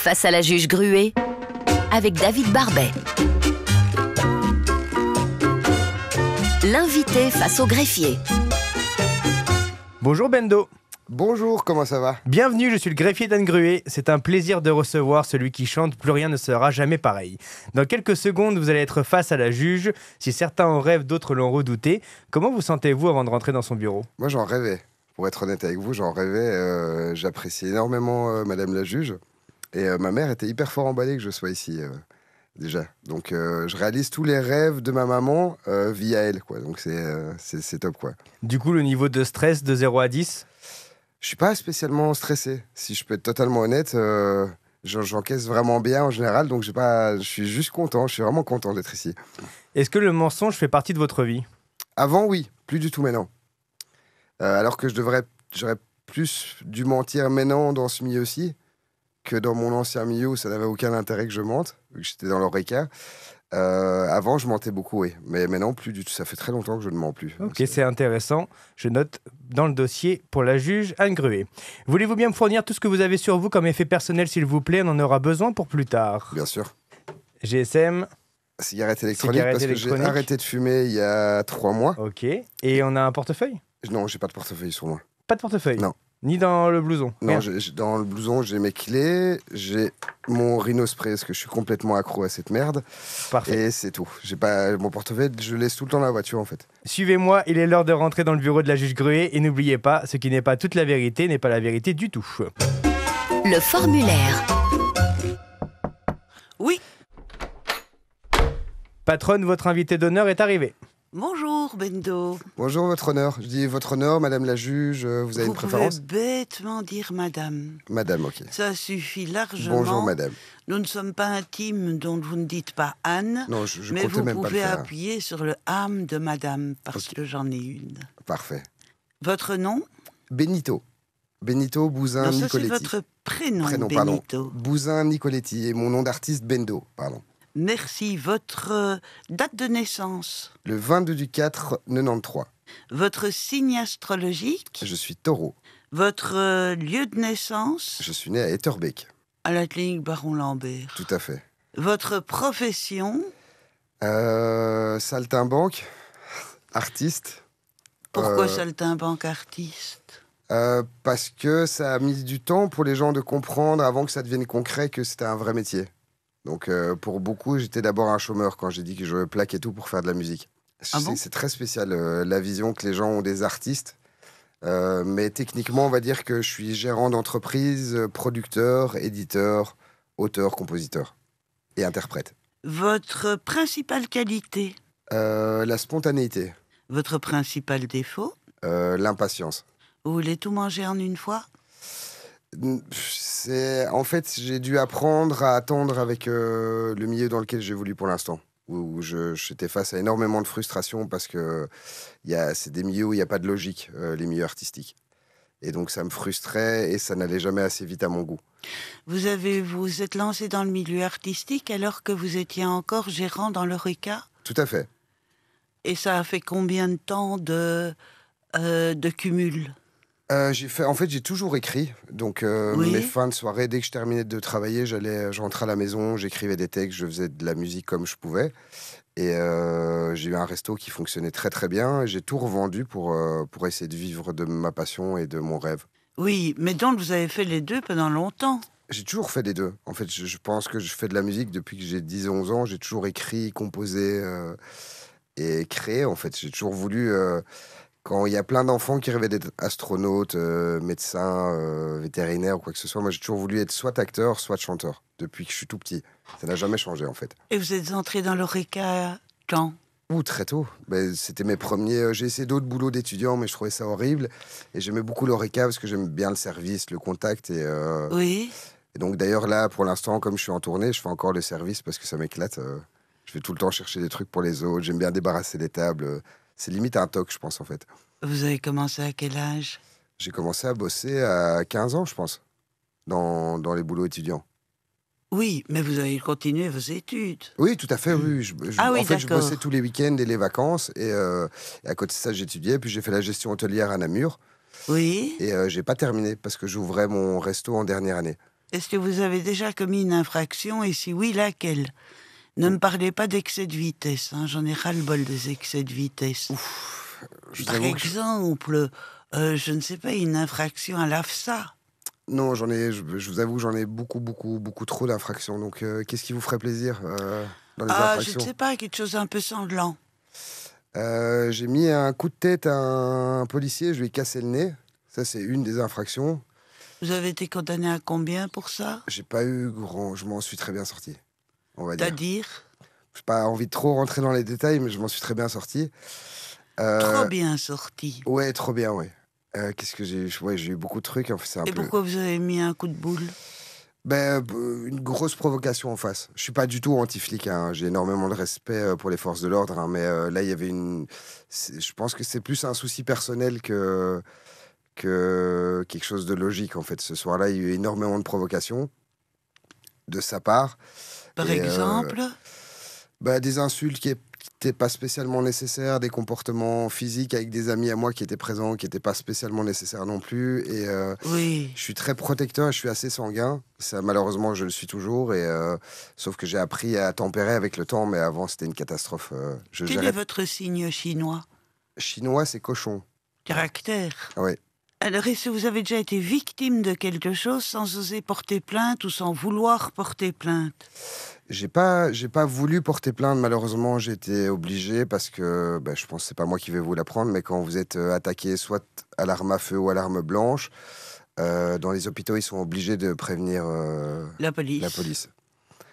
Face à la juge Gruet, avec David Barbet. L'invité face au greffier. Bonjour Bendo. Bonjour, comment ça va? Bienvenue, je suis le greffier d'Anne Gruet. C'est un plaisir de recevoir celui qui chante « Plus rien ne sera jamais pareil ». Dans quelques secondes, vous allez être face à la juge. Si certains en rêvent, d'autres l'ont redouté. Comment vous sentez-vous avant de rentrer dans son bureau? Moi, j'en rêvais. Pour être honnête avec vous, j'en rêvais. J'apprécie énormément Madame la juge. Et ma mère était hyper fort emballée que je sois ici, déjà. Donc, je réalise tous les rêves de ma maman via elle, quoi. Donc, c'est top, quoi. Du coup, le niveau de stress de 0 à 10? Je suis pas spécialement stressé. Si je peux être totalement honnête, j'encaisse vraiment bien en général. Donc, je suis juste content. Je suis vraiment content d'être ici. Est-ce que le mensonge fait partie de votre vie? Avant, oui. Plus du tout maintenant. Alors que j'aurais plus dû mentir maintenant dans ce milieu-ci que dans mon ancien milieu où ça n'avait aucun intérêt que je mente, vu que j'étais dans l'ORECA. Avant, je mentais beaucoup, oui. Mais maintenant, plus du tout. Ça fait très longtemps que je ne mens plus. Ok, c'est intéressant. Je note dans le dossier pour la juge Anne Gruet. Voulez-vous bien me fournir tout ce que vous avez sur vous comme effet personnel, s'il vous plaît? On en aura besoin pour plus tard. Bien sûr. GSM. Cigarette électronique, parce que j'ai arrêté de fumer il y a 3 mois. Ok. Et on a un portefeuille? Non, j'ai pas de portefeuille sur moi. Pas de portefeuille? Non. Ni dans le blouson? Non, dans le blouson, j'ai mes clés, j'ai mon rhinospray, parce que je suis complètement accro à cette merde. Parfait. Et c'est tout. J'ai pas mon portefeuille, je le laisse tout le temps dans la voiture, en fait. Suivez-moi, il est l'heure de rentrer dans le bureau de la juge Gruet. Et n'oubliez pas, ce qui n'est pas toute la vérité n'est pas la vérité du tout. Le formulaire. Oui, Patronne, votre invité d'honneur est arrivé. bonjour Bendo. Bonjour, votre honneur. Je dis votre honneur, madame la juge, vous avez une préférence? Vous pouvez bêtement dire madame. Madame, ok. Ça suffit largement. Bonjour, madame. Nous ne sommes pas intimes, donc vous ne dites pas Anne. Non, je mais comptais vous même pas le pouvez faire. appuyer sur le âme de madame, parce Ok. que j'en ai une. Parfait. Votre nom? Benito. Benito Bouzin Non, ça c'est Nicoletti. votre prénom, Pardon. Benito. Bouzin Nicoletti et mon nom d'artiste Bendo, pardon. Merci. Votre date de naissance? Le 22 du 4 93. Votre signe astrologique? Je suis taureau. Votre lieu de naissance? Je suis né à Etterbeek. À la clinique Baron Lambert. Tout à fait. Votre profession? Saltimbanque, artiste. Pourquoi Euh, saltimbanque artiste? Parce que ça a mis du temps pour les gens de comprendre avant que ça devienne concret que c'était un vrai métier. Donc pour beaucoup, j'étais d'abord un chômeur quand j'ai dit que je plaquais tout pour faire de la musique. Ah bon? C'est très spécial la vision que les gens ont des artistes. Mais techniquement, on va dire que je suis gérant d'entreprise, producteur, éditeur, auteur, compositeur et interprète. Votre principale qualité? La spontanéité, Votre principal défaut? l'impatience. Vous voulez tout manger en une fois? En fait, j'ai dû apprendre à attendre avec le milieu dans lequel j'évolue pour l'instant. Où j'étais face à énormément de frustration parce que c'est des milieux où il n'y a pas de logique, les milieux artistiques. Et donc ça me frustrait et ça n'allait jamais assez vite à mon goût. Vous êtes lancé dans le milieu artistique alors que vous étiez encore gérant dans l'ORECA? Tout à fait. Et ça a fait combien de temps de cumul? J'ai toujours écrit. Donc Oui. mes fins de soirée, dès que je terminais de travailler, je rentrais à la maison, j'écrivais des textes, je faisais de la musique comme je pouvais. Et j'ai eu un resto qui fonctionnait très très bien. J'ai tout revendu pour essayer de vivre de ma passion et de mon rêve. Oui, mais donc vous avez fait les deux pendant longtemps. J'ai toujours fait des deux. En fait, je pense que je fais de la musique depuis que j'ai 10-11 ans. J'ai toujours écrit, composé et créé. En fait, j'ai toujours voulu... quand il y a plein d'enfants qui rêvaient d'être astronautes, médecins, vétérinaires ou quoi que ce soit, moi j'ai toujours voulu être soit acteur, soit chanteur, depuis que je suis tout petit. Ça n'a jamais changé en fait. Et vous êtes entré dans l'ORECA quand? Ouh, très tôt. C'était mes premiers... j'ai essayé d'autres boulots d'étudiant, mais je trouvais ça horrible. Et j'aimais beaucoup l'ORECA parce que j'aime bien le service, le contact. Oui. Et donc d'ailleurs là, pour l'instant, comme je suis en tournée, je fais encore le service parce que ça m'éclate. Je vais tout le temps chercher des trucs pour les autres. J'aime bien débarrasser les tables. C'est limite un toc, je pense, en fait. Vous avez commencé à quel âge? J'ai commencé à bosser à 15 ans, je pense, dans les boulots étudiants. Oui, mais vous avez continué vos études. Oui, tout à fait, oui. Ah oui, en fait, je d'accord. bossais tous les week-ends et les vacances. Et à côté de ça, j'étudiais. Puis j'ai fait la gestion hôtelière à Namur. Oui. Et j'ai pas terminé parce que j'ouvrais mon resto en dernière année. Est-ce que vous avez déjà commis une infraction et si oui, laquelle? Ne me parlez pas d'excès de vitesse, hein. J'en ai ras-le-bol des excès de vitesse. Je vous Par avoue que exemple, je ne sais pas, une infraction à l'AFSA. non, je vous avoue que j'en ai beaucoup, beaucoup, beaucoup trop d'infractions. Donc, qu'est-ce qui vous ferait plaisir dans les Ah, je infractions? ne sais pas, quelque chose un peu sanglant. J'ai mis un coup de tête à un policier, je lui ai cassé le nez. Ça, c'est une des infractions. Vous avez été condamné à combien pour ça? J'ai pas eu grand... Je m'en suis très bien sorti, on va dire. C'est-à-dire? J'ai pas envie de trop rentrer dans les détails, mais je m'en suis très bien sorti. Trop bien sorti. Ouais, trop bien, ouais. Qu'est-ce que j'ai... Ouais, j'ai eu beaucoup de trucs, en fait, c'est un Et peu... pourquoi vous avez mis un coup de boule? Ben, une grosse provocation en face. Je suis pas du tout anti-flic, hein. J'ai énormément de respect pour les forces de l'ordre, hein, mais là, il y avait une... Je pense que c'est plus un souci personnel que quelque chose de logique, en fait. Ce soir-là, il y a eu énormément de provocations de sa part. Par Et, exemple? Bah, des insultes qui n'étaient pas spécialement nécessaires, des comportements physiques avec des amis à moi qui étaient présents, qui n'étaient pas spécialement nécessaires non plus. Et Oui. je suis très protecteur, je suis assez sanguin. Ça, malheureusement, je le suis toujours. Et, sauf que j'ai appris à tempérer avec le temps, mais avant, c'était une catastrophe. Je Quel est gérais... votre signe chinois? Chinois, c'est cochon. Caractère. Ah ouais. Alors, est-ce que vous avez déjà été victime de quelque chose sans oser porter plainte ou sans vouloir porter plainte? J'ai pas voulu porter plainte, malheureusement, j'ai été obligé parce que je pense que c'est pas moi qui vais vous l'apprendre, mais quand vous êtes attaqué soit à l'arme à feu ou à l'arme blanche, dans les hôpitaux, ils sont obligés de prévenir La police. la police.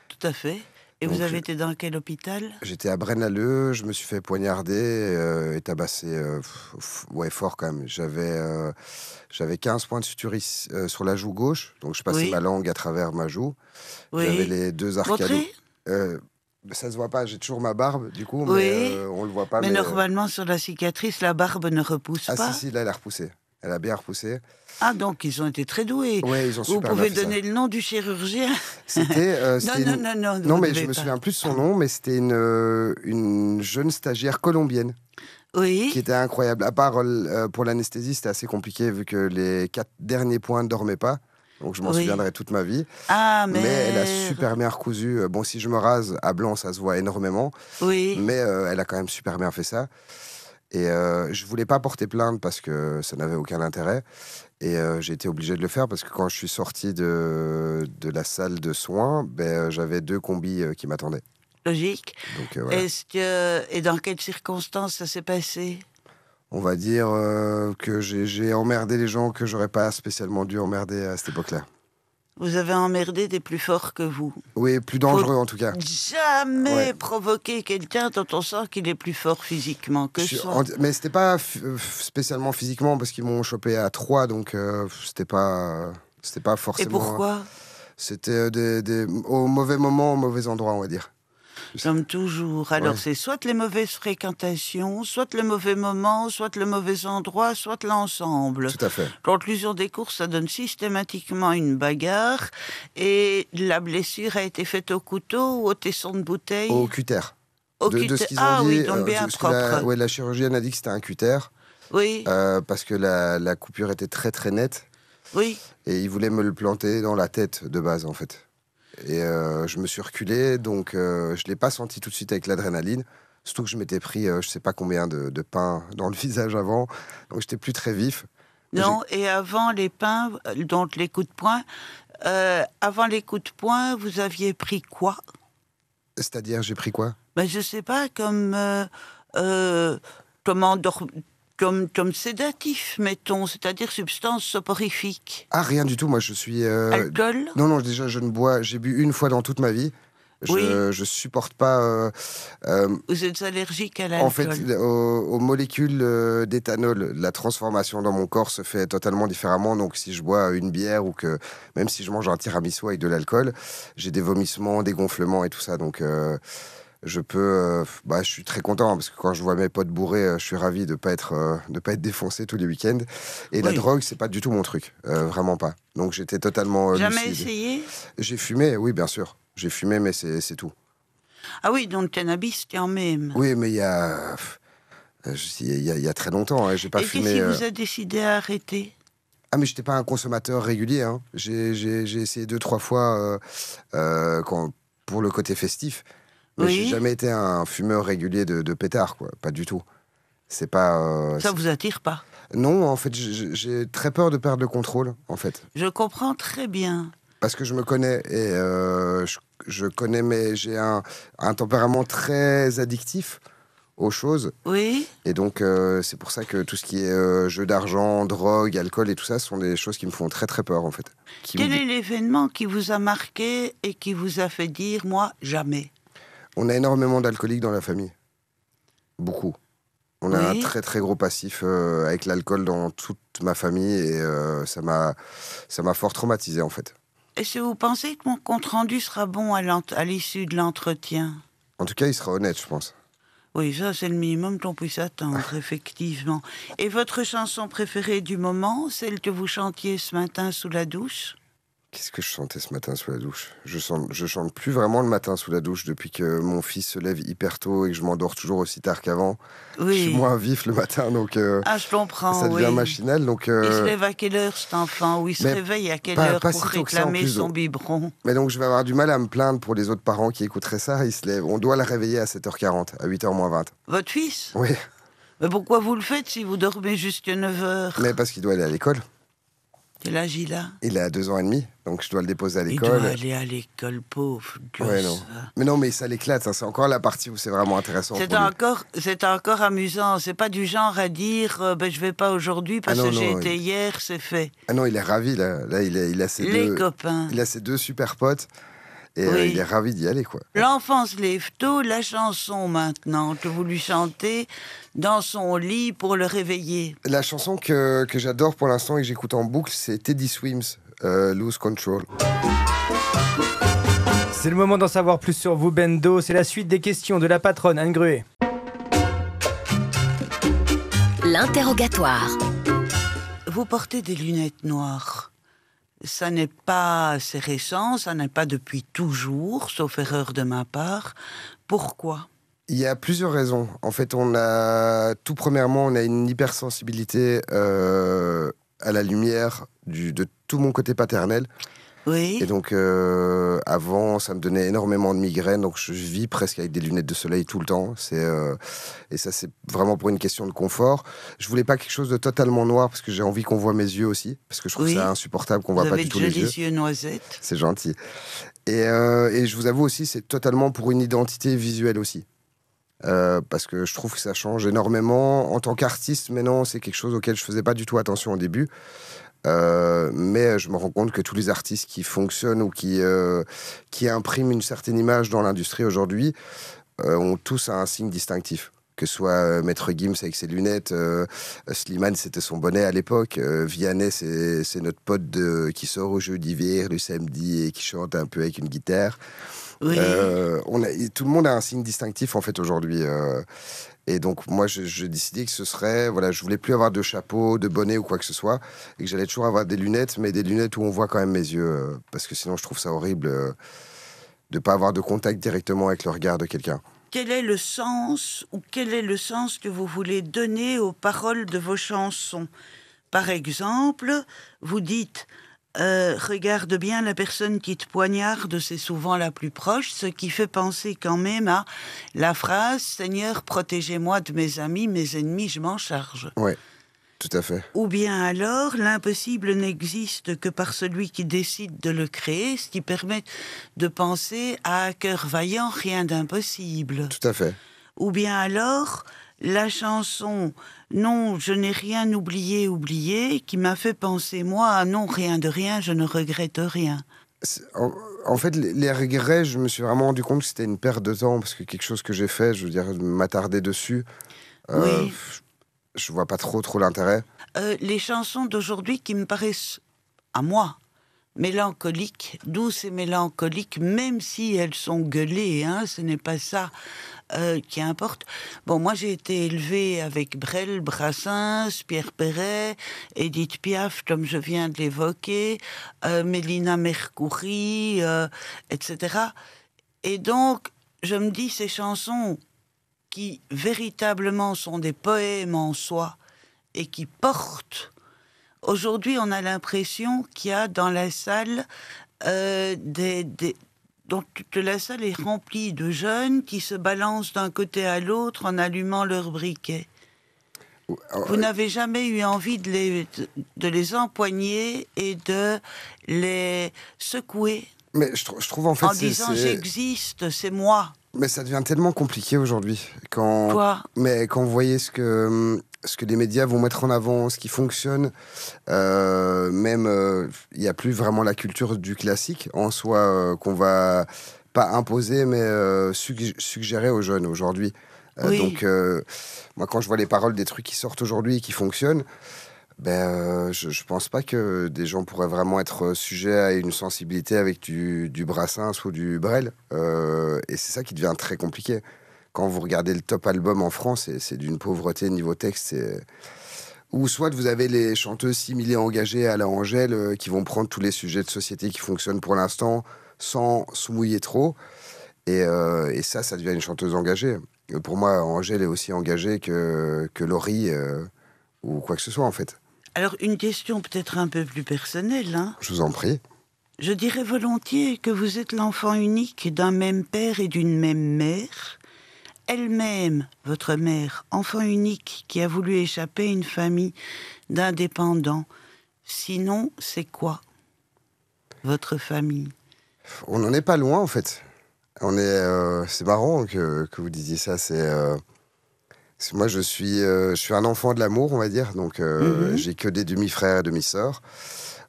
Tout à fait. Et Donc, vous avez été dans quel hôpital? J'étais à Braine-l'Alleud, je me suis fait poignarder et tabasser ouais, fort quand même. J'avais 15 points de suture sur la joue gauche, donc je passais Oui. ma langue à travers ma joue. J'avais Oui. les deux arcades. Montrez. Ça se voit pas, j'ai toujours ma barbe du coup, Oui. mais on le voit pas. Mais normalement, sur la cicatrice, la barbe ne repousse Ah pas. si, là elle a repoussé. Elle a bien repoussé. Ah, donc ils ont été très doués. Ouais, ils ont Vous super pouvez bien fait donner le nom du chirurgien? ça. C'était Non, Non, vous mais devez je me pas. souviens plus de son nom, mais c'était une jeune stagiaire colombienne qui Oui. était incroyable. À part pour l'anesthésie, c'était assez compliqué vu que les 4 derniers points ne dormaient pas. Donc je m'en Oui. souviendrai toute ma vie. Ah, Mais elle a merde. super bien recousu. Bon, si je me rase à blanc, ça se voit énormément. Oui. Mais elle a quand même super bien fait ça. Et je voulais pas porter plainte parce que ça n'avait aucun intérêt. Et j'ai été obligé de le faire parce que quand je suis sorti de la salle de soins, j'avais 2 combis qui m'attendaient. Logique. Donc voilà. Et dans quelles circonstances ça s'est passé? On va dire que j'ai emmerdé les gens que j'aurais pas spécialement dû emmerder à cette époque-là. Vous avez emmerdé des plus forts que vous. Oui, plus dangereux en tout cas. Jamais Ouais. provoquer quelqu'un dont on sent qu'il est plus fort physiquement que soi. Mais c'était pas spécialement physiquement parce qu'ils m'ont chopé à 3, donc c'était pas Et forcément. pourquoi? C'était au mauvais moment, au mauvais endroit, on va dire. Comme toujours. Alors, Ouais. c'est soit les mauvaises fréquentations, soit le mauvais moment, soit le mauvais endroit, soit l'ensemble. Tout à fait. Conclusion des courses, ça donne systématiquement une bagarre. Et la blessure a été faite au couteau ou au tesson de bouteille? Au cutter. Au De cutter. ce qu'ils ont Ah dit, oui, donc bien parce que propre. la chirurgienne a dit que c'était un cutter Oui, parce que la coupure était très très nette oui. et ils voulaient me le planter dans la tête de base en fait. Et je me suis reculé, donc je l'ai pas senti tout de suite avec l'adrénaline. Surtout que je m'étais pris je sais pas combien de pain dans le visage avant, donc j'étais plus très vif. Non, et avant les pains, donc les coups de poing, avant les coups de poing, vous aviez pris quoi? C'est-à-dire, j'ai pris quoi? Ben, je sais pas, comme sédatif, mettons, c'est-à-dire substance soporifique. Ah, rien du tout, moi je suis... Alcool? Non, déjà je ne bois, j'ai bu une fois dans toute ma vie. Oui. Je supporte pas... Vous êtes allergique à l'alcool? En fait, aux molécules d'éthanol, la transformation dans mon corps se fait totalement différemment. Donc, si je bois une bière ou que même si je mange un tiramisu avec de l'alcool, j'ai des vomissements, des gonflements et tout ça. Donc, je peux... je suis très content parce que quand je vois mes potes bourrés, je suis ravi de pas être défoncé tous les week-ends. Et la Oui. drogue, c'est pas du tout mon truc, vraiment pas. Donc, j'étais totalement Jamais lucide. essayé? J'ai fumé, oui, bien sûr. J'ai fumé, mais c'est tout. Ah oui, donc le cannabis quand même. Oui, mais il y a très longtemps, hein, j'ai pas Et fumé. qu'est-ce qui vous a décidé à arrêter? Ah, mais j'étais pas un consommateur régulier. Hein. J'ai essayé 2-3 fois pour le côté festif. Mais j'ai Oui. jamais été un fumeur régulier de pétard, quoi. Pas du tout. C'est pas. Ça vous attire pas? Non, en fait, j'ai très peur de perdre le contrôle, en fait. Je comprends très bien. Parce que je me connais et je connais, mais j'ai un tempérament très addictif aux choses. Oui. Et donc, c'est pour ça que tout ce qui est jeu d'argent, drogue, alcool et tout ça sont des choses qui me font très très peur, en fait. Quel est l'événement qui vous a marqué et qui vous a fait dire, moi, jamais? On a énormément d'alcooliques dans la famille. Beaucoup. On a un Oui. très très gros passif avec l'alcool dans toute ma famille et ça m'a fort traumatisé, en fait. Est-ce que vous pensez que mon compte-rendu sera bon à l'issue de l'entretien? En tout cas, il sera honnête, je pense. Oui, ça, c'est le minimum qu'on puisse attendre, effectivement. Et votre chanson préférée du moment, celle que vous chantiez ce matin sous la douche? Qu'est-ce que je chantais ce matin sous la douche? Je chante plus vraiment le matin sous la douche depuis que mon fils se lève hyper tôt et que je m'endors toujours aussi tard qu'avant. Je suis Oui. moins vif le matin, donc Ah, je comprends, ça devient oui. machinal. Donc, Il se lève à quelle heure, cet enfant? Ou il se mais réveille à quelle pas heure pour si tôt que ça, en réclamer plus, son donc. biberon? Mais donc je vais avoir du mal à me plaindre pour les autres parents qui écouteraient ça. Il se lève. On doit le réveiller à 7h40, à 8h moins 20. Votre fils? Oui, Mais pourquoi vous le faites si vous dormez jusqu'à 9 heures? mais parce qu'il doit aller à l'école. Quel âge il a? Il a 2 ans et demi, donc je dois le déposer à Il l'école. doit aller à l'école, pauvre gosse. Ouais, non. Mais non, mais ça l'éclate. Hein. C'est encore la partie où c'est vraiment intéressant. C'est encore amusant. C'est pas du genre à dire ben, je vais pas aujourd'hui parce non, que j'ai non, été hier, c'est fait. Ah non, il est ravi là. Là, il a ses Les deux. copains. Il a ses 2 super potes et Oui. il est ravi d'y aller, quoi. L'enfant se lève tôt, la chanson maintenant que vous lui chantez dans son lit pour le réveiller. La chanson que j'adore pour l'instant et que j'écoute en boucle, c'est Teddy Swims, Lose Control. C'est le moment d'en savoir plus sur vous, Bendo. C'est la suite des questions de la patronne Anne Gruet. L'interrogatoire. Vous portez des lunettes noires. Ça n'est pas assez récent, ça n'est pas depuis toujours, sauf erreur de ma part. Pourquoi? Il y a plusieurs raisons. En fait, tout premièrement, on a une hypersensibilité à la lumière de tout mon côté paternel. Oui. Et donc, avant, ça me donnait énormément de migraines. Donc, je vis presque avec des lunettes de soleil tout le temps. Et ça, c'est vraiment pour une question de confort. Je voulais pas quelque chose de totalement noir parce que j'ai envie qu'on voit mes yeux aussi. Parce que je trouve ça insupportable qu'on voit pas du tout les yeux. Vous avez de jolis yeux noisettes. C'est gentil. Et je vous avoue aussi, c'est totalement pour une identité visuelle aussi. Parce que je trouve que ça change énormément. En tant qu'artiste, maintenant, c'est quelque chose auquel je faisais pas du tout attention au début. Mais je me rends compte que tous les artistes qui fonctionnent ou qui impriment une certaine image dans l'industrie aujourd'hui ont tous un signe distinctif. Que ce soit Maître Gims avec ses lunettes, Slimane c'était son bonnet à l'époque, Vianney c'est notre pote qui sort au jeu d'hiver le samedi et qui chante un peu avec une guitare. Oui. Tout le monde a un signe distinctif en fait aujourd'hui. Et donc moi j'ai décidé que ce serait, voilà, je voulais plus avoir de chapeau, de bonnet ou quoi que ce soit, et que j'allais toujours avoir des lunettes, mais des lunettes où on voit quand même mes yeux, parce que sinon je trouve ça horrible de pas avoir de contact directement avec le regard de quelqu'un. Quel est le sens que vous voulez donner aux paroles de vos chansons? Par exemple, vous dites regarde bien la personne qui te poignarde, c'est souvent la plus proche, ce qui fait penser quand même à la phrase Seigneur, protégez-moi de mes amis, mes ennemis, je m'en charge. Oui, tout à fait. Ou bien alors, l'impossible n'existe que par celui qui décide de le créer, ce qui permet de penser à un cœur vaillant, rien d'impossible. Tout à fait. Ou bien alors, la chanson « Non, je n'ai rien oublié » qui m'a fait penser, moi, à « Non, rien de rien, je ne regrette rien ». En fait, les regrets, je me suis vraiment rendu compte que c'était une perte de temps, parce que quelque chose que j'ai fait, je veux dire, m'attarder dessus, Oui. je vois pas trop l'intérêt. Les chansons d'aujourd'hui qui me paraissent, à moi, mélancoliques, douces et mélancoliques, même si elles sont gueulées, hein, ce n'est pas ça qui importe. Bon, moi j'ai été élevée avec Brel, Brassens, Pierre Perret, Édith Piaf, comme je viens de l'évoquer, Mélina Mercouri, etc. Et donc, je me dis, ces chansons qui véritablement sont des poèmes en soi et qui portent Aujourd'hui, on a l'impression qu'il y a dans la salle dont toute la salle est remplie de jeunes qui se balancent d'un côté à l'autre en allumant leurs briquets. Vous n'avez jamais eu envie de les empoigner et de les secouer Mais je trouve en fait... en disant j'existe, c'est moi. Mais ça devient tellement compliqué aujourd'hui. Quoi ? Mais quand vous voyez ce que les médias vont mettre en avant, ce qui fonctionne, même il n'y a plus vraiment la culture du classique en soi qu'on va pas imposer, mais suggérer aux jeunes aujourd'hui. Oui. Donc, moi, quand je vois les paroles des trucs qui sortent aujourd'hui et qui fonctionnent, je pense pas que des gens pourraient vraiment être sujets à une sensibilité avec du Brassens ou du Brel. Et c'est ça qui devient très compliqué. Quand vous regardez le top album en France, c'est d'une pauvreté niveau texte. Ou soit vous avez les chanteuses similées engagées à la Angèle qui vont prendre tous les sujets de société qui fonctionnent pour l'instant sans se mouiller trop. Et ça devient une chanteuse engagée. Et pour moi, Angèle est aussi engagée que Laurie ou quoi que ce soit, en fait. Alors, une question peut-être un peu plus personnelle, hein. Je vous en prie. Je dirais volontiers que vous êtes l'enfant unique d'un même père et d'une même mère. Elle-même, votre mère, enfant unique qui a voulu échapper à une famille d'indépendants. Sinon, c'est quoi votre famille ? On n'en est pas loin, en fait. C'est marrant que vous disiez ça. Moi, je suis un enfant de l'amour, on va dire. Donc, j'ai que des demi-frères et demi-sœurs.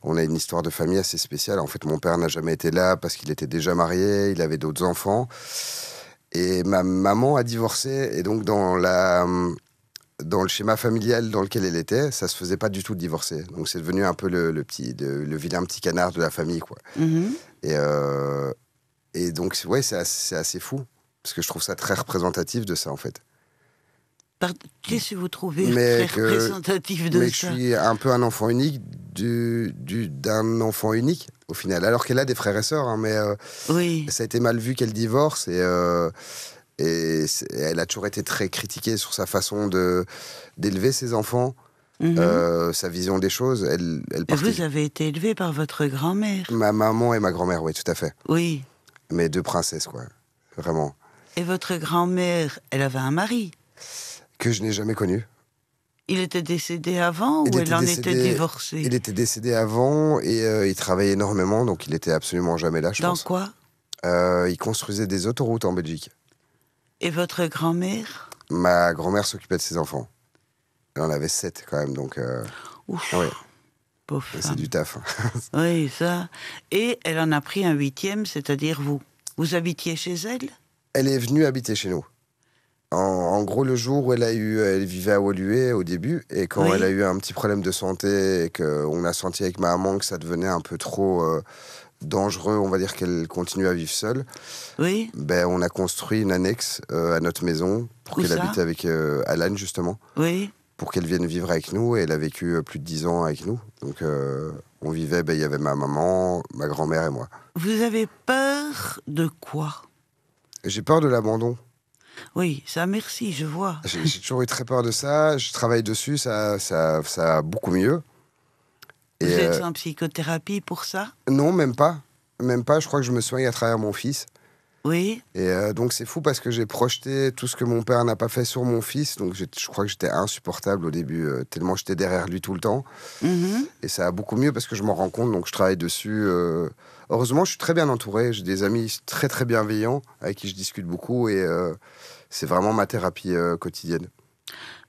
On a une histoire de famille assez spéciale. En fait, mon père n'a jamais été là parce qu'il était déjà marié, il avait d'autres enfants. Et ma maman a divorcé. Et donc, dans le schéma familial dans lequel elle était, ça se faisait pas du tout de divorcer. Donc, c'est devenu un peu le vilain petit canard de la famille, quoi. Et donc, ouais, c'est assez fou. Parce que je trouve ça très représentatif de ça, en fait. Qu'est-ce que vous trouvez très représentatif de ça ? Mais je suis un peu un enfant unique d'un enfant unique, au final. Alors qu'elle a des frères et sœurs, hein, mais oui. Ça a été mal vu qu'elle divorce. Et elle a toujours été très critiquée sur sa façon d'élever ses enfants, sa vision des choses. Vous avez été élevé par votre grand-mère ? Ma maman et ma grand-mère, oui, tout à fait. Oui. Mes deux princesses, quoi. Vraiment. Et votre grand-mère, elle avait un mari ? Que je n'ai jamais connu. Il était décédé avant ou elle en était divorcée ? Il était décédé avant et il travaillait énormément, donc il était absolument jamais là, je pense. Dans quoi ? Il construisait des autoroutes en Belgique. Et votre grand-mère ? Ma grand-mère s'occupait de ses enfants. Elle en avait 7 quand même, donc... Ouf, ouais. pauvre femme. C'est du taf. Oui, ça. Et elle en a pris un 8e, c'est-à-dire vous. Vous habitiez chez elle ? Elle est venue habiter chez nous. En gros, le jour où elle vivait à Woluwe au début, et quand elle a eu un petit problème de santé, et qu'on a senti avec ma maman que ça devenait un peu trop dangereux, on va dire qu'elle continue à vivre seule, on a construit une annexe à notre maison pour qu'elle habite avec Alan, justement, pour qu'elle vienne vivre avec nous, et elle a vécu plus de 10 ans avec nous. Donc on vivait, il y avait ma maman, ma grand-mère et moi. Vous avez peur de quoi ? J'ai peur de l'abandon. Oui, ça, merci, je vois. J'ai toujours eu très peur de ça. Je travaille dessus, ça a beaucoup mieux. Vous êtes en psychothérapie pour ça ? Non, même pas. Même pas, je crois que je me soigne à travers mon fils. Oui. Et donc c'est fou parce que j'ai projeté tout ce que mon père n'a pas fait sur mon fils. Donc je crois que j'étais insupportable au début, tellement j'étais derrière lui tout le temps. Et ça a beaucoup mieux parce que je m'en rends compte, donc je travaille dessus. Heureusement, je suis très bien entouré. J'ai des amis très très bienveillants avec qui je discute beaucoup et c'est vraiment ma thérapie quotidienne.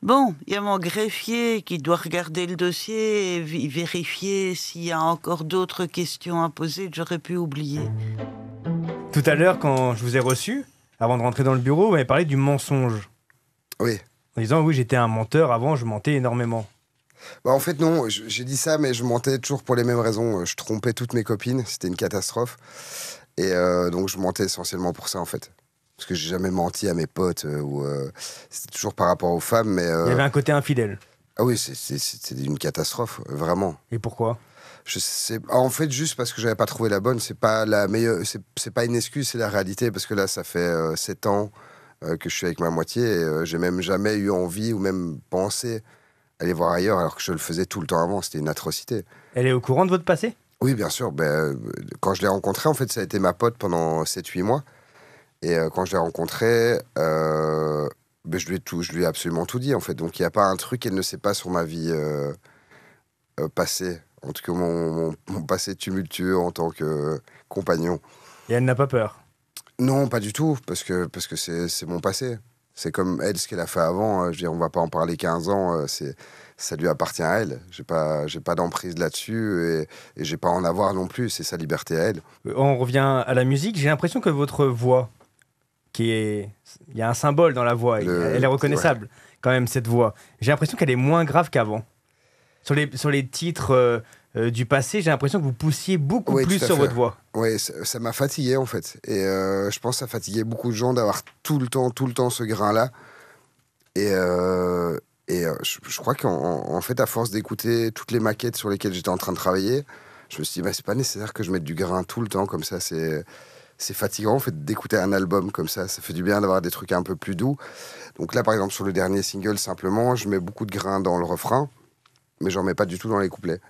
Bon, il y a mon greffier qui doit regarder le dossier et vérifier s'il y a encore d'autres questions à poser que j'aurais pu oublier. Tout à l'heure, quand je vous ai reçu, avant de rentrer dans le bureau, vous m'avez parlé du mensonge. Oui. En disant, oui, j'étais un menteur, avant, je mentais énormément. En fait, non, j'ai dit ça, mais je mentais toujours pour les mêmes raisons. Je trompais toutes mes copines, c'était une catastrophe. Et donc, je mentais essentiellement pour ça, en fait. Parce que j'ai jamais menti à mes potes, c'était toujours par rapport aux femmes, mais... Il y avait un côté infidèle. Ah oui, c'était une catastrophe, vraiment. Et pourquoi ? En fait, juste parce que j'avais pas trouvé la bonne, c'est pas la meilleure, c'est pas une excuse, c'est la réalité, parce que là, ça fait 7 ans que je suis avec ma moitié, et j'ai même jamais eu envie ou même pensé aller voir ailleurs alors que je le faisais tout le temps avant. C'était une atrocité. Elle est au courant de votre passé? Oui, bien sûr. Quand je l'ai rencontrée, en fait, ça a été ma pote pendant 7-8 mois. Et quand je l'ai rencontrée, je lui ai absolument tout dit, en fait. Donc, il n'y a pas un truc qu'elle ne sait pas sur ma vie passée. En tout cas, mon passé tumultueux en tant que compagnon. Et elle n'a pas peur? Non, pas du tout, parce que c'est mon passé. C'est comme elle, ce qu'elle a fait avant. Je veux dire, on va pas en parler 15 ans. Ça lui appartient à elle. J'ai pas d'emprise là-dessus et j'ai pas à en avoir non plus. C'est sa liberté à elle. On revient à la musique. J'ai l'impression que votre voix, il y a un symbole dans la voix. Elle est reconnaissable, quand même, cette voix. J'ai l'impression qu'elle est moins grave qu'avant. Sur les titres du passé, j'ai l'impression que vous poussiez beaucoup plus sur votre voix. Oui, ça m'a fatigué, en fait. Et je pense que ça fatiguait beaucoup de gens d'avoir tout le temps ce grain-là. Et je crois qu'en fait, à force d'écouter toutes les maquettes sur lesquelles j'étais en train de travailler, je me suis dit, c'est pas nécessaire que je mette du grain tout le temps comme ça. C'est fatigant, en fait, d'écouter un album comme ça. Ça fait du bien d'avoir des trucs un peu plus doux. Donc là, par exemple, sur le dernier single, simplement, je mets beaucoup de grain dans le refrain, mais j'en mets pas du tout dans les couplets.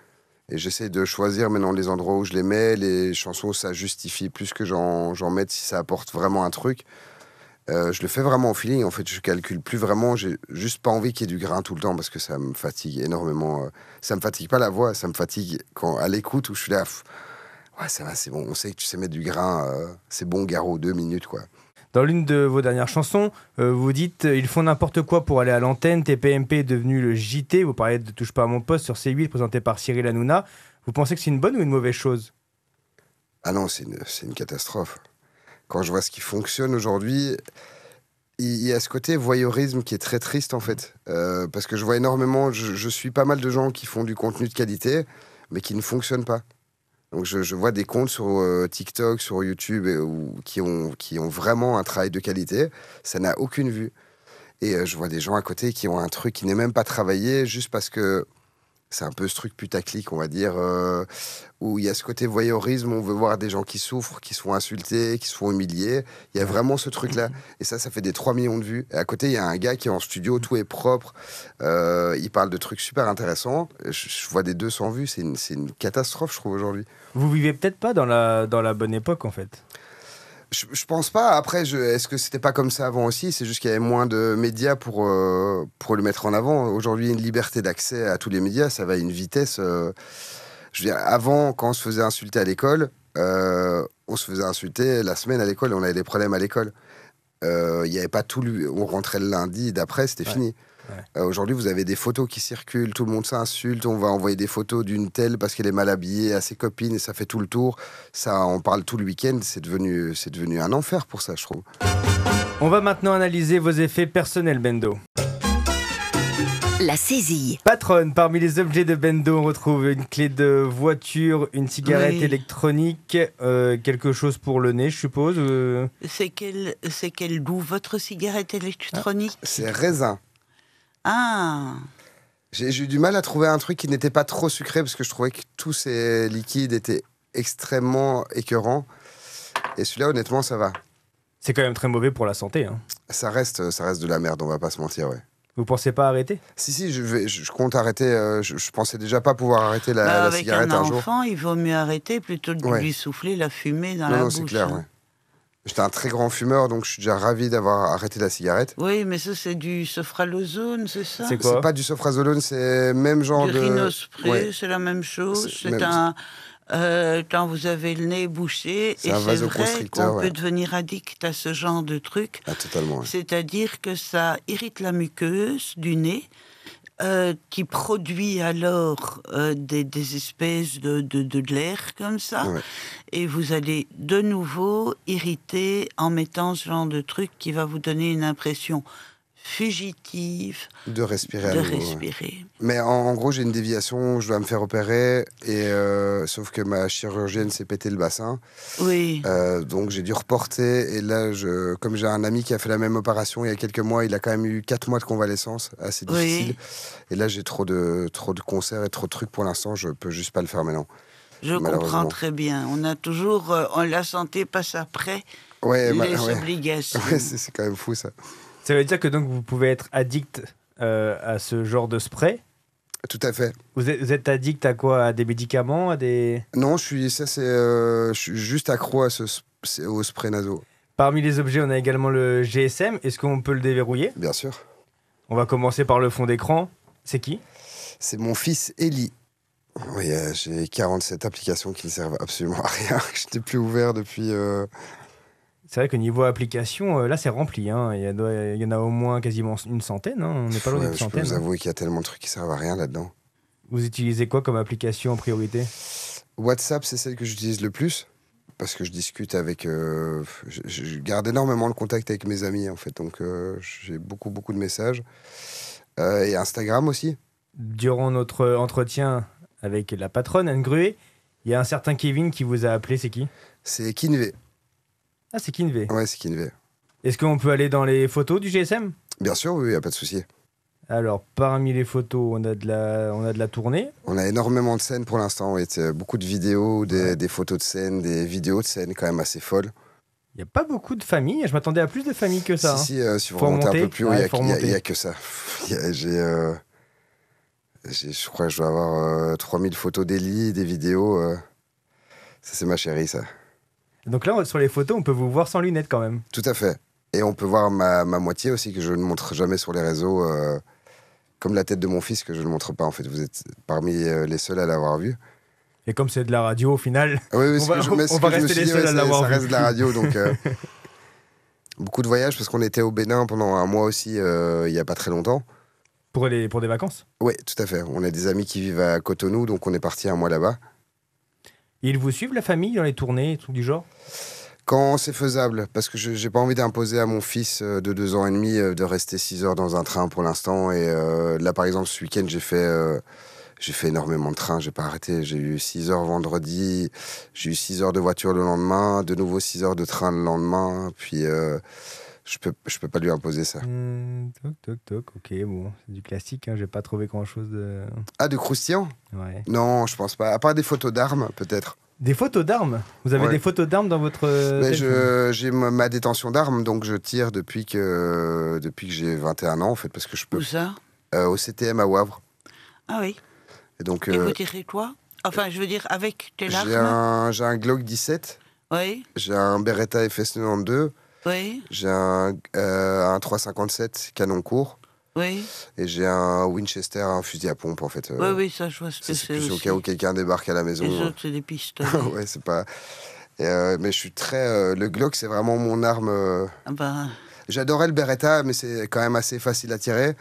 Et j'essaie de choisir maintenant les endroits où je les mets, les chansons où ça justifie plus que j'en mette si ça apporte vraiment un truc. Je le fais vraiment au feeling, en fait, je calcule plus vraiment, j'ai juste pas envie qu'il y ait du grain tout le temps parce que ça me fatigue énormément. Ça me fatigue pas la voix, ça me fatigue à l'écoute où je suis là, ouais, ça va, c'est bon, on sait que tu sais mettre du grain, c'est bon, Garo, 2 minutes, quoi. Dans l'une de vos dernières chansons, vous dites « Ils font n'importe quoi pour aller à l'antenne, TPMP est devenu le JT », vous parlez de « Touche pas à mon poste » sur C8, présenté par Cyril Hanouna. Vous pensez que c'est une bonne ou une mauvaise chose? Ah non, c'est une catastrophe. Quand je vois ce qui fonctionne aujourd'hui, il y a ce côté voyeurisme qui est très triste, en fait. Parce que je vois énormément, je suis pas mal de gens qui font du contenu de qualité, mais qui ne fonctionnent pas. Donc je vois des comptes sur TikTok, sur YouTube, qui ont vraiment un travail de qualité. Ça n'a aucune vue. Et je vois des gens à côté qui ont un truc qui n'est même pas travaillé, juste parce que c'est un peu ce truc putaclic, on va dire, où il y a ce côté voyeurisme, on veut voir des gens qui souffrent, qui se font insulter, qui se font humilier. Il y a vraiment ce truc-là. Et ça fait des 3 millions de vues. Et à côté, il y a un gars qui est en studio, tout est propre. Il parle de trucs super intéressants. Je vois des 200 vues. C'est une catastrophe, je trouve, aujourd'hui. Vous vivez peut-être pas dans la bonne époque, en fait. Je pense pas. Après, est-ce que c'était pas comme ça avant aussi? C'est juste qu'il y avait moins de médias pour le mettre en avant. Aujourd'hui, une liberté d'accès à tous les médias, ça va à une vitesse. Je veux dire, avant, quand on se faisait insulter à l'école, on se faisait insulter la semaine à l'école. On avait des problèmes à l'école. Il y avait pas tout. On rentrait le lundi, d'après, c'était fini. Ouais. Aujourd'hui, vous avez des photos qui circulent, tout le monde s'insulte, on va envoyer des photos d'une telle parce qu'elle est mal habillée à ses copines et ça fait tout le tour. Ça, on parle tout le week-end, c'est devenu un enfer pour ça, je trouve. On va maintenant analyser vos effets personnels, Bendo. La saisie. Patronne, parmi les objets de Bendo, on retrouve une clé de voiture, une cigarette électronique, quelque chose pour le nez, je suppose. C'est quel goût, votre cigarette électronique? C'est raisin. Ah. J'ai eu du mal à trouver un truc qui n'était pas trop sucré parce que je trouvais que tous ces liquides étaient extrêmement écœurants. Et celui-là, honnêtement, ça va. C'est quand même très mauvais pour la santé. Hein. Ça reste de la merde, on va pas se mentir, ouais. Vous pensez pas arrêter? Si, je compte arrêter. Je pensais déjà pas pouvoir arrêter la cigarette un jour. Avec un enfant, il vaut mieux arrêter plutôt que de lui souffler la fumée dans la bouche. Non, c'est clair, ouais. J'étais un très grand fumeur, donc je suis déjà ravi d'avoir arrêté la cigarette. Oui, mais ça, c'est du sofralozone, c'est ça? C'est quoi? C'est pas du sofrazolone, c'est même genre du rhinospray, c'est la même chose. Quand vous avez le nez bouché, c'est vrai qu'on peut devenir addict à ce genre de truc. Ah, totalement. Ouais. C'est-à-dire que ça irrite la muqueuse du nez, qui produit alors des espèces de l'air comme ça, et vous allez de nouveau irriter en mettant ce genre de truc qui va vous donner une impression fugitive de respirer. Ouais. Mais en gros, j'ai une déviation, je dois me faire opérer, et sauf que ma chirurgienne s'est pété le bassin. Oui. Donc j'ai dû reporter, et là, comme j'ai un ami qui a fait la même opération il y a quelques mois, il a quand même eu 4 mois de convalescence, assez difficile. Et là, j'ai trop de concerts et trop de trucs pour l'instant, je peux juste pas le faire maintenant. Je comprends très bien. On a toujours, la santé passe après les obligations. Ouais, c'est quand même fou ça. Ça veut dire que donc vous pouvez être addict à ce genre de spray, Tout à fait. Vous êtes addict à quoi? À des médicaments, à des... Non, je suis juste accro au spray nasaux. Parmi les objets, on a également le GSM. Est-ce qu'on peut le déverrouiller? Bien sûr. On va commencer par le fond d'écran. C'est qui? C'est mon fils Eli. Oui, j'ai 47 applications qui ne servent absolument à rien, que je n'ai plus ouvert depuis... C'est vrai que niveau application, là c'est rempli. Hein. Il y en a au moins quasiment une centaine. Hein. On n'est pas loin d'une Je peux centaine. vous Hein. avouer qu'il y a tellement de trucs qui servent à rien là-dedans. Vous utilisez quoi comme application en priorité? WhatsApp, c'est celle que j'utilise le plus. Parce que je discute avec... je garde énormément le contact avec mes amis, en fait. Donc, j'ai beaucoup de messages. Et Instagram aussi. Durant notre entretien avec la patronne, Anne Gruet, il y a un certain Kevin qui vous a appelé. C'est qui? C'est Kinvé. Ah, c'est Kinvé. Ouais, c'est Kinvé. Est-ce qu'on peut aller dans les photos du GSM? Bien sûr, oui, il n'y a pas de souci. Alors, parmi les photos, on a de la tournée. On a énormément de scènes pour l'instant. Oui. Beaucoup de vidéos, des photos de scènes, des vidéos de scènes quand même assez folles. Il n'y a pas beaucoup de familles. Je m'attendais à plus de familles que ça. Si vous Faut remontez un remonter. peu plus haut, Ouais, il n'y a que ça. Je crois que je dois avoir 3000 photos d'Eli, des vidéos. Ça, c'est ma chérie, ça. Donc là, sur les photos, on peut vous voir sans lunettes quand même. Tout à fait. Et on peut voir ma moitié aussi, que je ne montre jamais sur les réseaux. Comme la tête de mon fils, que je ne montre pas, en fait. Vous êtes parmi les seuls à l'avoir vu. Et comme c'est de la radio, au final, Oui, on va rester les seuls à l'avoir vu. Ça reste de la radio, donc... beaucoup de voyages, parce qu'on était au Bénin pendant un mois aussi, il n'y a pas très longtemps. Pour des vacances? Oui, tout à fait. On a des amis qui vivent à Cotonou, donc on est parti un mois là-bas. Et ils vous suivent, la famille, dans les tournées et tout du genre? Quand c'est faisable, parce que je n'ai pas envie d'imposer à mon fils de 2 ans et demi de rester 6 heures dans un train pour l'instant. Et là, par exemple, ce week-end, j'ai fait énormément de trains, j'ai pas arrêté. J'ai eu 6 heures vendredi, j'ai eu 6 heures de voiture le lendemain, de nouveau 6 heures de train le lendemain. Puis je peux pas lui imposer ça. Toc. Ok, bon, c'est du classique. Hein. J'ai pas trouvé grand-chose de... Ah, de croustillant? Ouais. Non, je pense pas. À part des photos d'armes, peut-être. Des photos d'armes? Vous avez des photos d'armes dans votre... J'ai ma détention d'armes, donc je tire depuis que j'ai 21 ans, en fait, parce que je peux... Où ça? Au CTM à Wavre. Ah oui. Et donc... Et vous tirez quoi? Enfin, je veux dire, avec quelle arme? J'ai un Glock 17. Oui. J'ai un Beretta FS92. Oui. J'ai un 357 canon court. Oui. Et j'ai un Winchester, un fusil à pompe, en fait. Oui, ça, je vois ce que c'est c'est plus aussi. au cas où quelqu'un débarque à la maison. Les autres, c'est des pistolets. Ouais, c'est pas... mais je suis très... le Glock, c'est vraiment mon arme... Ah ben, J'adorais le Beretta, mais c'est quand même assez facile à tirer.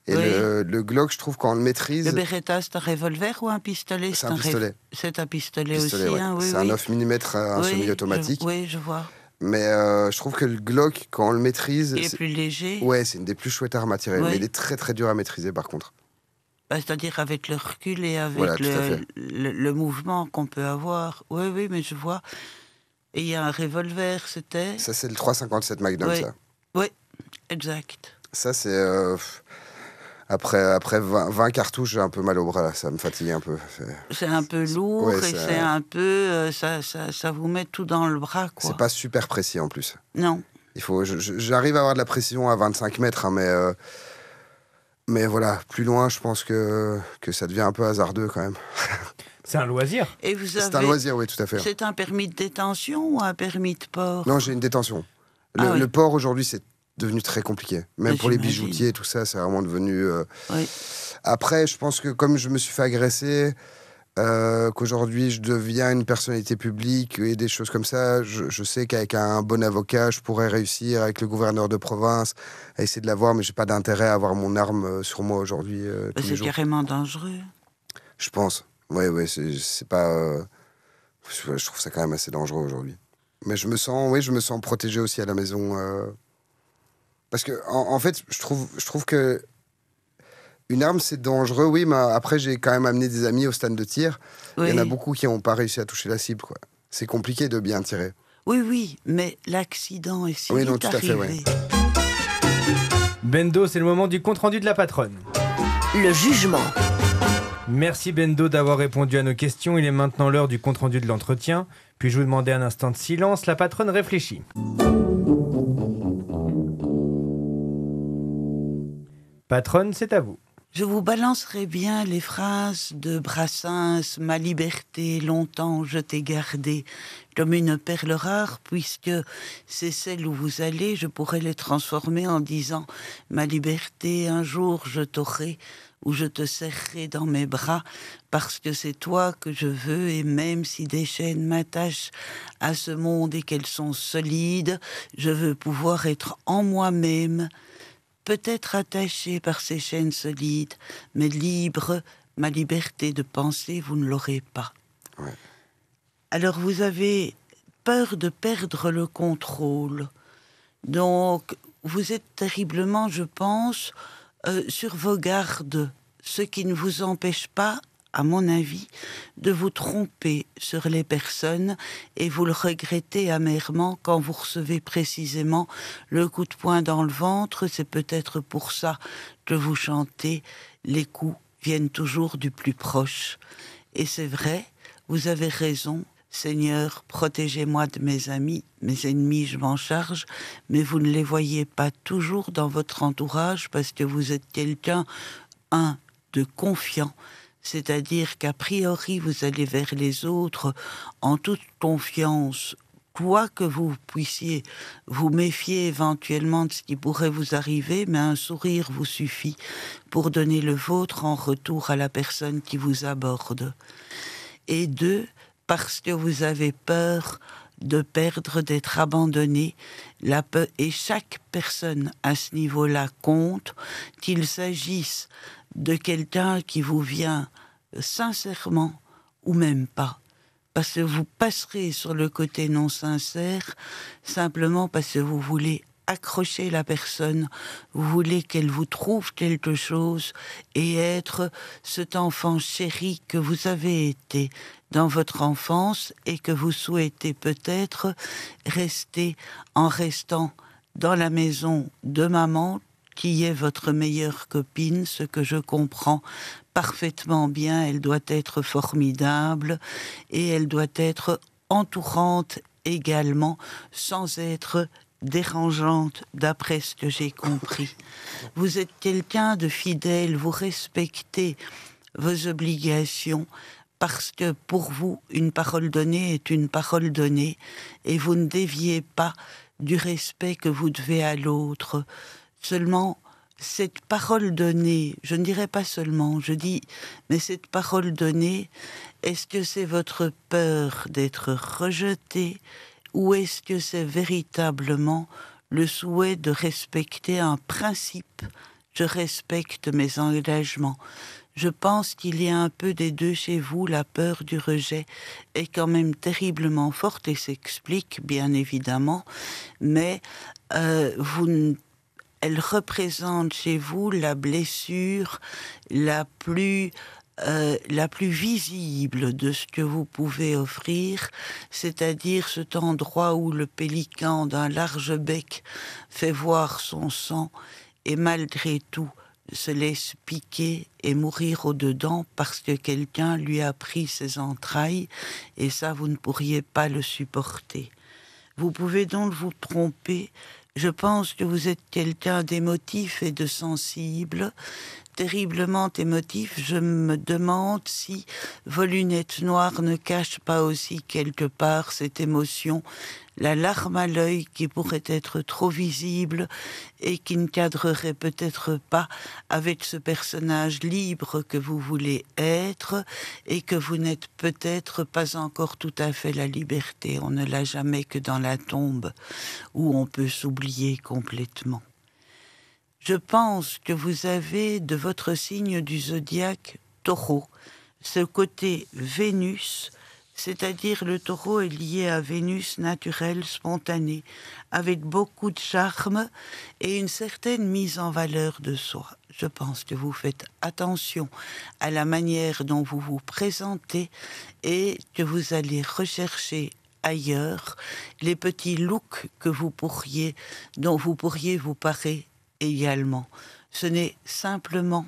Et Oui. le Glock, je trouve, quand on le maîtrise... le Beretta, c'est un revolver ou un pistolet? C'est un pistolet. C'est un pistolet Pistolet, aussi, ouais. hein, oui. C'est un oui. 9 mm, un Oui, semi-automatique. Oui, je vois. Mais je trouve que le Glock, quand on le maîtrise... Il est plus léger. Ouais, c'est une des plus chouettes armes à tirer. Ouais. Mais il est très très dur à maîtriser, par contre. Bah, c'est-à-dire avec le recul et avec Voilà, tout à fait. le mouvement qu'on peut avoir. Oui, mais je vois. Et il y a un revolver, c'était? Ça, c'est le 357 Magnum, Oui. ça. Oui, exact. Ça, c'est... Après 20 cartouches, j'ai un peu mal au bras, là. Ça me fatigue un peu. C'est un peu lourd Ouais, et c'est un peu... ça vous met tout dans le bras, quoi. C'est pas super précis, en plus. Non. J'arrive à avoir de la précision à 25 mètres, hein, mais voilà, plus loin, je pense que ça devient un peu hasardeux, quand même. C'est un loisir. Et vous C'est un avez... loisir, oui, tout à fait. C'est un permis de détention ou un permis de port? Non, j'ai une détention. Ah oui. Le port, aujourd'hui, c'est devenu très compliqué. Même Oui, pour les j'imagine. bijoutiers, tout ça, c'est vraiment devenu... Oui. Après, je pense que comme je me suis fait agresser, qu'aujourd'hui, je deviens une personnalité publique et des choses comme ça, je sais qu'avec un bon avocat, je pourrais réussir avec le gouverneur de province à essayer de l'avoir, mais j'ai pas d'intérêt à avoir mon arme sur moi aujourd'hui tous les C'est jours. carrément dangereux. Je pense. Oui, c'est pas... je trouve ça quand même assez dangereux aujourd'hui. Mais je me sens protégé aussi à la maison. Parce que, en fait, je trouve que une arme, c'est dangereux, oui, mais après, j'ai quand même amené des amis au stand de tir. Oui. Il y en a beaucoup qui n'ont pas réussi à toucher la cible, quoi. C'est compliqué de bien tirer. Oui, mais l'accident est si Oui, vite non, tout à fait, arrivé. Bendo, c'est le moment du compte-rendu de la patronne. Le jugement. Merci Bendo d'avoir répondu à nos questions. Il est maintenant l'heure du compte-rendu de l'entretien. Puis-je vous demander un instant de silence? La patronne réfléchit. Patronne, c'est à vous. Je vous balancerai bien les phrases de Brassens, ma liberté, longtemps je t'ai gardée, comme une perle rare, puisque c'est celle où vous allez, je pourrais les transformer en disant ma liberté, un jour je t'aurai, ou je te serrerai dans mes bras, parce que c'est toi que je veux, et même si des chaînes m'attachent à ce monde et qu'elles sont solides, je veux pouvoir être en moi-même, peut-être attaché par ces chaînes solides, mais libre, ma liberté de penser, vous ne l'aurez pas. Ouais. Alors vous avez peur de perdre le contrôle. Donc vous êtes terriblement, je pense, sur vos gardes, ce qui ne vous empêche pas, à mon avis, de vous tromper sur les personnes et vous le regrettez amèrement quand vous recevez précisément le coup de poing dans le ventre. C'est peut-être pour ça que vous chantez « Les coups viennent toujours du plus proche ». Et c'est vrai, vous avez raison. Seigneur, protégez-moi de mes amis, mes ennemis, je m'en charge, mais vous ne les voyez pas toujours dans votre entourage parce que vous êtes quelqu'un, de confiant, c'est-à-dire qu'a priori vous allez vers les autres en toute confiance, quoi que vous puissiez vous méfier éventuellement de ce qui pourrait vous arriver, mais un sourire vous suffit pour donner le vôtre en retour à la personne qui vous aborde. Et 2, parce que vous avez peur de perdre, d'être abandonné. La peur, et chaque personne à ce niveau-là compte, qu'il s'agisse de quelqu'un qui vous vient sincèrement ou même pas. Parce que vous passerez sur le côté non sincère, simplement parce que vous voulez accrocher la personne, vous voulez qu'elle vous trouve quelque chose et être cet enfant chéri que vous avez été dans votre enfance et que vous souhaitez peut-être rester en restant dans la maison de maman qui est votre meilleure copine, ce que je comprends parfaitement bien. Elle doit être formidable et elle doit être entourante également, sans être dérangeante, d'après ce que j'ai compris. Vous êtes quelqu'un de fidèle, vous respectez vos obligations, parce que pour vous, une parole donnée est une parole donnée, et vous ne déviez pas du respect que vous devez à l'autre. Seulement, cette parole donnée, je ne dirais pas seulement, je dis, mais cette parole donnée, est-ce que c'est votre peur d'être rejeté, ou est-ce que c'est véritablement le souhait de respecter un principe? Je respecte mes engagements. Je pense qu'il y a un peu des deux chez vous. La peur du rejet est quand même terriblement forte et s'explique bien évidemment, mais elle représente chez vous la blessure la plus visible de ce que vous pouvez offrir, c'est-à-dire cet endroit où le pélican d'un large bec fait voir son sang et malgré tout se laisse piquer et mourir au-dedans parce que quelqu'un lui a pris ses entrailles, et ça, vous ne pourriez pas le supporter. Vous pouvez donc vous tromper. Je pense que vous êtes quelqu'un d'émotif et de sensible, terriblement émotif. Je me demande si vos lunettes noires ne cachent pas aussi quelque part cette émotion, la larme à l'œil qui pourrait être trop visible et qui ne cadrerait peut-être pas avec ce personnage libre que vous voulez être et que vous n'êtes peut-être pas encore tout à fait la liberté. On ne l'a jamais que dans la tombe où on peut s'oublier complètement. Je pense que vous avez de votre signe du zodiaque Taureau, ce côté Vénus, c'est-à-dire le Taureau est lié à Vénus naturelle, spontanée, avec beaucoup de charme et une certaine mise en valeur de soi. Je pense que vous faites attention à la manière dont vous vous présentez et que vous allez rechercher ailleurs les petits looks que dont vous pourriez vous parer également. Ce n'est simplement,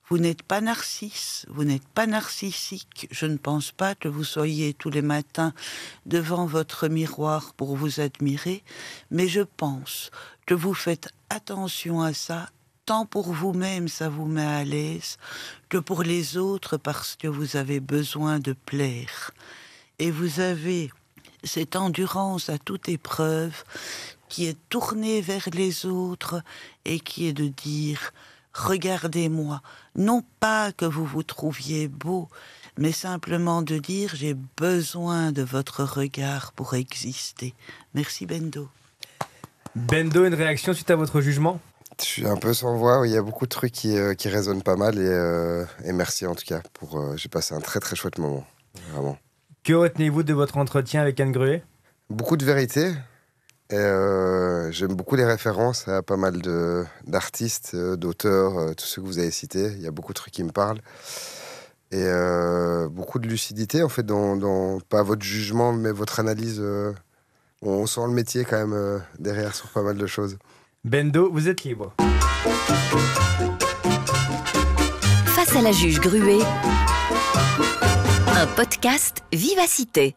vous n'êtes pas narcisse, vous n'êtes pas narcissique. Je ne pense pas que vous soyez tous les matins devant votre miroir pour vous admirer, mais je pense que vous faites attention à ça tant pour vous-même, ça vous met à l'aise, que pour les autres, parce que vous avez besoin de plaire. Et vous avez cette endurance à toute épreuve qui est tournée vers les autres et qui est de dire « Regardez-moi ». Non pas que vous vous trouviez beau, mais simplement de dire « J'ai besoin de votre regard pour exister ». Merci Bendo. Bendo, une réaction suite à votre jugement? Je suis un peu sans voix, il y a beaucoup de trucs qui résonnent pas mal et merci en tout cas. J'ai passé un très très chouette moment, vraiment. Que retenez-vous de votre entretien avec Anne Gruet? Beaucoup de vérité. J'aime beaucoup les références à pas mal d'artistes, d'auteurs, tous ceux que vous avez cités. Il y a beaucoup de trucs qui me parlent. Et beaucoup de lucidité, en fait, dans pas votre jugement, mais votre analyse. On sent le métier quand même derrière sur pas mal de choses. Bendo, vous êtes libre. Face à la juge Gruet, un podcast Vivacité.